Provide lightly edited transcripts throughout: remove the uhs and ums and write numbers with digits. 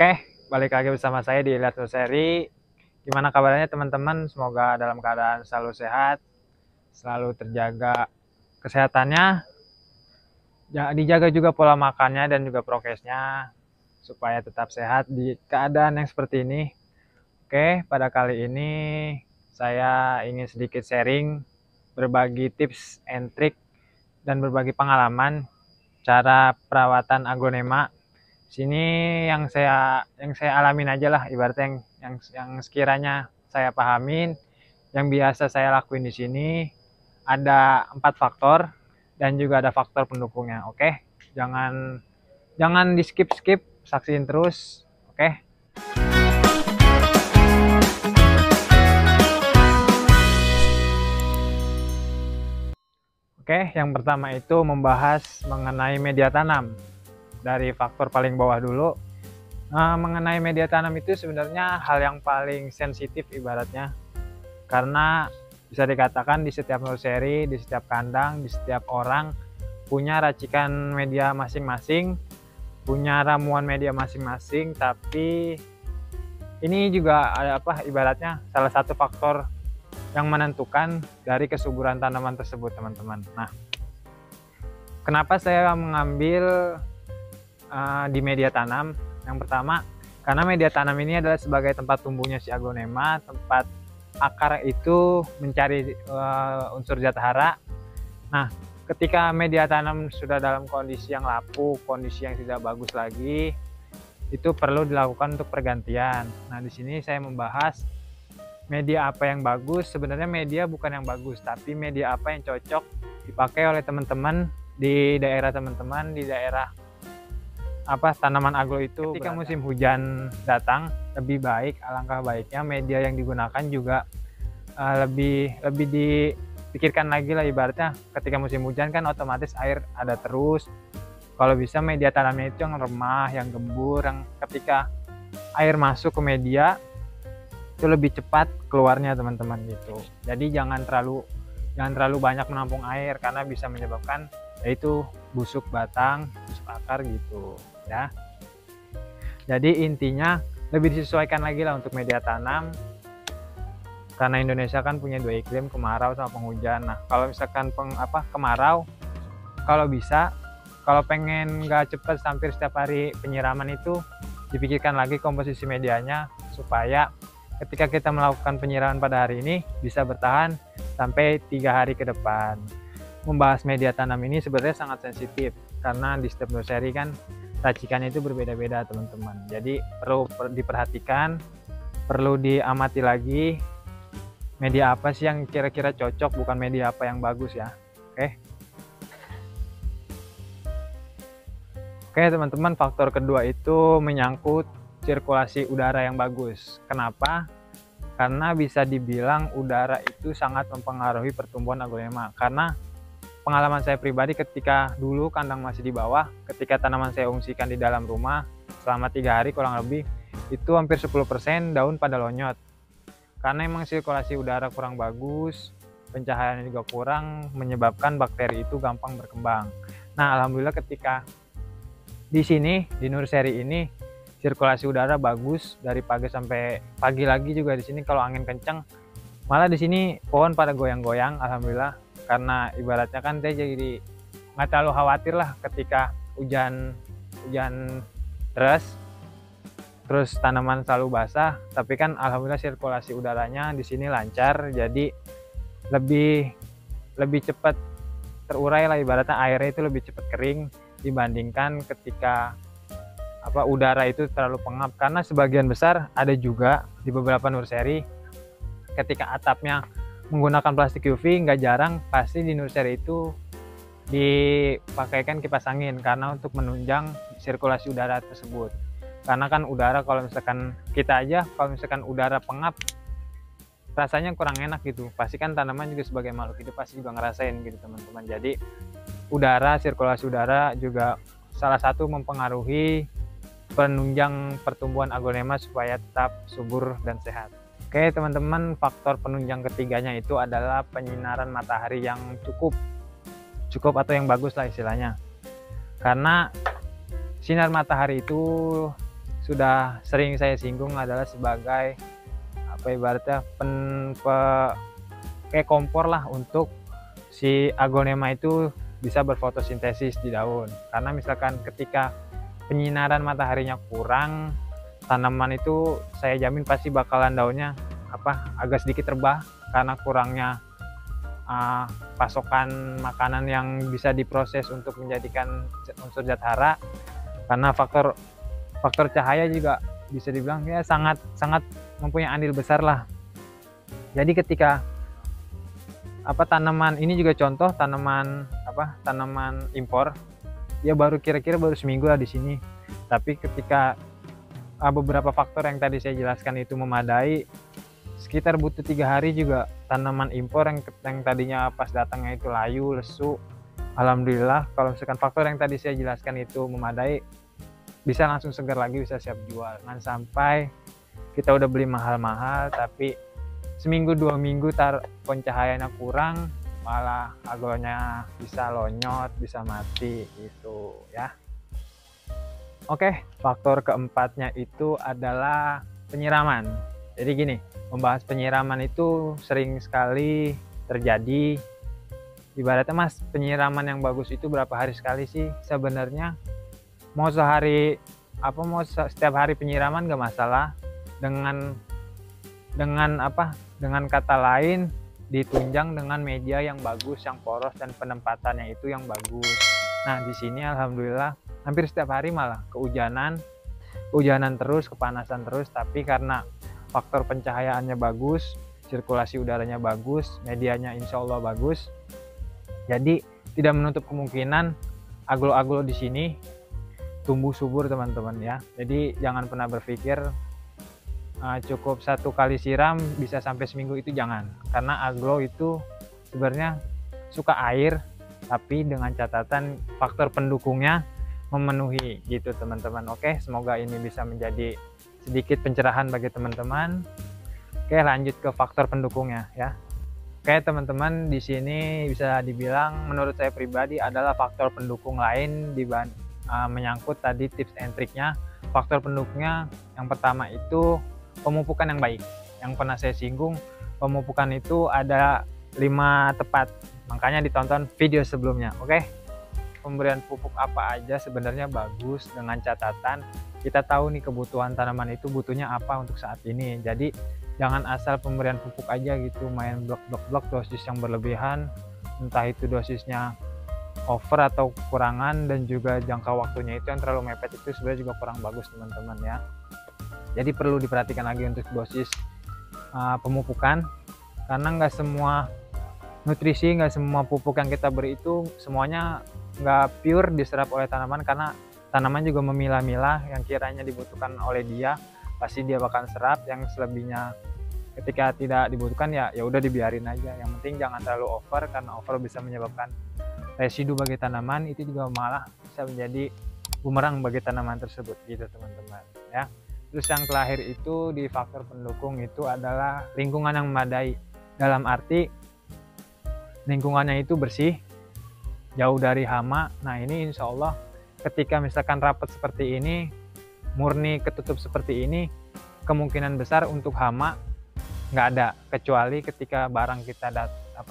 Oke, balik lagi bersama saya di Lihat Seri. Gimana kabarnya teman-teman? Semoga dalam keadaan selalu sehat, selalu terjaga kesehatannya, dijaga juga pola makannya dan juga prokesnya supaya tetap sehat di keadaan yang seperti ini. Oke, pada kali ini saya ingin sedikit sharing, berbagi tips and trik dan berbagi pengalaman cara perawatan aglonema. Sini yang saya alamin aja lah, ibaratnya yang sekiranya saya pahamin, yang biasa saya lakuin di sini. Ada 4 faktor dan juga ada faktor pendukungnya. Oke, jangan jangan di skip, saksiin terus. Oke. Oke, yang pertama itu membahas mengenai media tanam. Dari faktor paling bawah dulu. Mengenai media tanam itu sebenarnya hal yang paling sensitif ibaratnya, karena bisa dikatakan di setiap nursery, di setiap kandang, di setiap orang punya racikan media masing-masing, punya ramuan media masing-masing. Tapi ini juga ada ibaratnya salah satu faktor yang menentukan dari kesuburan tanaman tersebut, teman-teman. Nah, kenapa saya mengambil di media tanam? Yang pertama, karena media tanam ini adalah sebagai tempat tumbuhnya si aglonema, tempat akar itu mencari unsur zat hara. Nah, ketika media tanam sudah dalam kondisi yang lapuk, kondisi yang tidak bagus lagi, itu perlu dilakukan untuk pergantian. Nah, di sini saya membahas media apa yang bagus. Sebenarnya media bukan yang bagus, tapi media apa yang cocok dipakai oleh teman-teman di daerah tanaman aglo itu. Ketika musim hujan datang, lebih baik, alangkah baiknya media yang digunakan juga lebih dipikirkan lagi lah. Ibaratnya ketika musim hujan kan otomatis air ada terus. Kalau bisa media tanamnya itu yang remah, yang gembur, yang ketika air masuk ke media itu lebih cepat keluarnya, teman-teman, gitu. Jadi jangan terlalu banyak menampung air, karena bisa menyebabkan yaitu busuk batang, busuk akar gitu ya. Jadi intinya lebih disesuaikan lagi lah untuk media tanam, karena Indonesia kan punya 2 iklim, kemarau sama penghujan. Nah, kalau misalkan kemarau, kalau bisa, kalau pengen nggak cepet hampir setiap hari penyiraman, itu dipikirkan lagi komposisi medianya supaya ketika kita melakukan penyiraman pada hari ini bisa bertahan sampai 3 hari ke depan. Membahas media tanam ini sebenarnya sangat sensitif, karena di setiap nursery kan racikannya itu berbeda-beda, teman-teman. Jadi perlu diperhatikan, perlu diamati lagi media apa sih yang kira-kira cocok, bukan media apa yang bagus ya. Oke, teman-teman, faktor kedua itu menyangkut sirkulasi udara yang bagus. Kenapa? Karena bisa dibilang udara itu sangat mempengaruhi pertumbuhan aglonema. Karena pengalaman saya pribadi, ketika dulu kandang masih di bawah, ketika tanaman saya ungsikan di dalam rumah selama 3 hari kurang lebih, itu hampir 10% daun pada lonyot. Karena emang sirkulasi udara kurang bagus, pencahayaannya juga kurang, menyebabkan bakteri itu gampang berkembang. Nah, alhamdulillah ketika di sini, di nursery ini, sirkulasi udara bagus dari pagi sampai pagi lagi juga di sini. Kalau angin kencang, malah di sini pohon pada goyang-goyang, alhamdulillah. Karena ibaratnya kan saya jadi nggak terlalu khawatir lah ketika hujan deras, terus tanaman selalu basah. Tapi kan alhamdulillah sirkulasi udaranya di sini lancar, jadi lebih cepat terurai lah, ibaratnya airnya itu lebih cepat kering dibandingkan ketika udara itu terlalu pengap. Karena sebagian besar ada juga di beberapa nursery, ketika atapnya menggunakan plastik UV, nggak jarang pasti di nursery itu dipakaikan kipas angin karena untuk menunjang sirkulasi udara tersebut. Karena kan udara, kalau misalkan kita aja, kalau misalkan udara pengap rasanya kurang enak gitu. Pasti kan tanaman juga sebagai makhluk hidup pasti juga ngerasain gitu, teman-teman. Jadi sirkulasi udara juga salah satu mempengaruhi penunjang pertumbuhan aglonema supaya tetap subur dan sehat. Oke, teman-teman, faktor penunjang ketiganya itu adalah penyinaran matahari yang cukup atau yang bagus lah istilahnya. Karena sinar matahari itu sudah sering saya singgung adalah sebagai apa ibaratnya kayak kompor lah untuk si aglonema itu bisa berfotosintesis di daun. Karena misalkan ketika penyinaran mataharinya kurang, tanaman itu saya jamin pasti bakalan daunnya agak sedikit rebah karena kurangnya pasokan makanan yang bisa diproses untuk menjadikan unsur zat hara. Karena faktor cahaya juga bisa dibilang ya sangat mempunyai andil besar lah. Jadi ketika tanaman ini juga contoh tanaman impor, dia kira-kira baru seminggu lah di sini. Tapi ketika beberapa faktor yang tadi saya jelaskan itu memadai, sekitar butuh 3 hari juga tanaman impor yang tadinya pas datangnya itu layu, lesu, alhamdulillah kalau misalkan faktor yang tadi saya jelaskan itu memadai, bisa langsung segar lagi, bisa siap jual. Jangan sampai kita udah beli mahal-mahal tapi seminggu 2 minggu pencahayaannya kurang, malah aglonnya bisa lonyot, bisa mati gitu ya. Oke, faktor keempatnya itu adalah penyiraman. Jadi gini, membahas penyiraman itu sering sekali terjadi. Ibaratnya Mas, penyiraman yang bagus itu berapa hari sekali sih? Sebenarnya mau setiap hari penyiraman gak masalah. Dengan kata lain, ditunjang dengan media yang bagus, yang poros, dan penempatannya itu yang bagus. Nah di sini alhamdulillah hampir setiap hari malah kehujanan terus, kepanasan terus, tapi karena faktor pencahayaannya bagus, sirkulasi udaranya bagus, medianya insya Allah bagus, jadi tidak menutup kemungkinan aglo-aglo di sini tumbuh subur teman-teman ya. Jadi jangan pernah berpikir cukup 1 kali siram bisa sampai seminggu, itu jangan, karena aglo itu sebenarnya suka air, tapi dengan catatan faktor pendukungnya memenuhi gitu teman-teman. Oke, semoga ini bisa menjadi sedikit pencerahan bagi teman-teman. Oke, lanjut ke faktor pendukungnya ya. Oke teman-teman, di sini bisa dibilang menurut saya pribadi adalah faktor pendukung lain menyangkut tadi tips and triknya. Faktor pendukungnya yang pertama itu pemupukan yang baik. Yang pernah saya singgung, pemupukan itu ada 5 tepat, makanya ditonton video sebelumnya. Oke, pemberian pupuk apa aja sebenarnya bagus, dengan catatan kita tahu nih kebutuhan tanaman itu butuhnya apa untuk saat ini. Jadi jangan asal pemberian pupuk aja gitu, main blok dosis yang berlebihan, entah itu dosisnya over atau kekurangan, dan juga jangka waktunya itu yang terlalu mepet, itu sebenarnya juga kurang bagus teman-teman ya. Jadi perlu diperhatikan lagi untuk dosis pemupukan, karena nggak semua nutrisi, nggak semua pupuk yang kita beri itu semuanya nggak pure diserap oleh tanaman, karena tanaman juga memilah-milah yang kiranya dibutuhkan oleh dia, pasti dia bakal serap. Yang selebihnya ketika tidak dibutuhkan ya udah dibiarin aja. Yang penting jangan terlalu over, karena over bisa menyebabkan residu bagi tanaman, itu juga malah bisa menjadi bumerang bagi tanaman tersebut gitu teman-teman ya. Terus yang terakhir itu di faktor pendukung itu adalah lingkungan yang memadai, dalam arti lingkungannya itu bersih, jauh dari hama. Nah ini insya Allah ketika misalkan rapat seperti ini, murni ketutup seperti ini, kemungkinan besar untuk hama nggak ada, kecuali ketika barang kita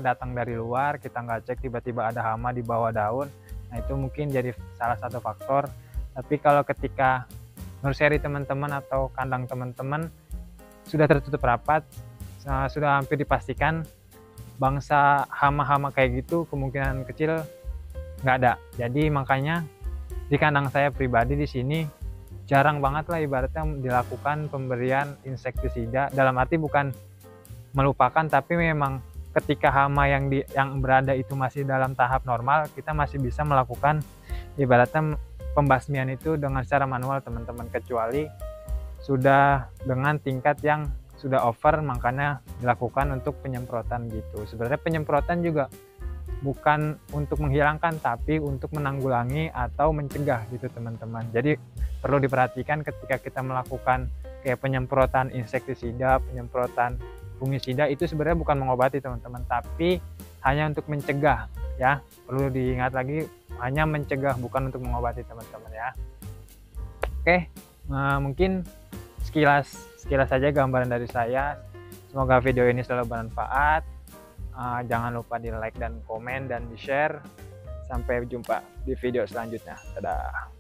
datang dari luar, kita nggak cek, tiba-tiba ada hama di bawah daun. Nah itu mungkin jadi salah satu faktor. Tapi kalau ketika nursery teman-teman atau kandang teman-teman sudah tertutup rapat, sudah hampir dipastikan bangsa hama-hama kayak gitu kemungkinan kecil nggak ada. Jadi makanya di kandang saya pribadi di sini jarang banget lah ibaratnya dilakukan pemberian insektisida, dalam arti bukan melupakan, tapi memang ketika hama yang berada itu masih dalam tahap normal, kita masih bisa melakukan ibaratnya pembasmian itu dengan secara manual teman-teman, kecuali sudah dengan tingkat yang sudah over, makanya dilakukan untuk penyemprotan gitu. Sebenarnya penyemprotan juga bukan untuk menghilangkan, tapi untuk menanggulangi atau mencegah gitu teman-teman. Jadi perlu diperhatikan ketika kita melakukan kayak penyemprotan insektisida, penyemprotan fungisida, itu sebenarnya bukan mengobati teman-teman, tapi hanya untuk mencegah ya. Perlu diingat lagi, hanya mencegah, bukan untuk mengobati teman-teman ya. Oke, Mungkin sekilas saja gambaran dari saya. Semoga video ini selalu bermanfaat. Jangan lupa di like dan komen dan di share. Sampai jumpa di video selanjutnya. Dadah.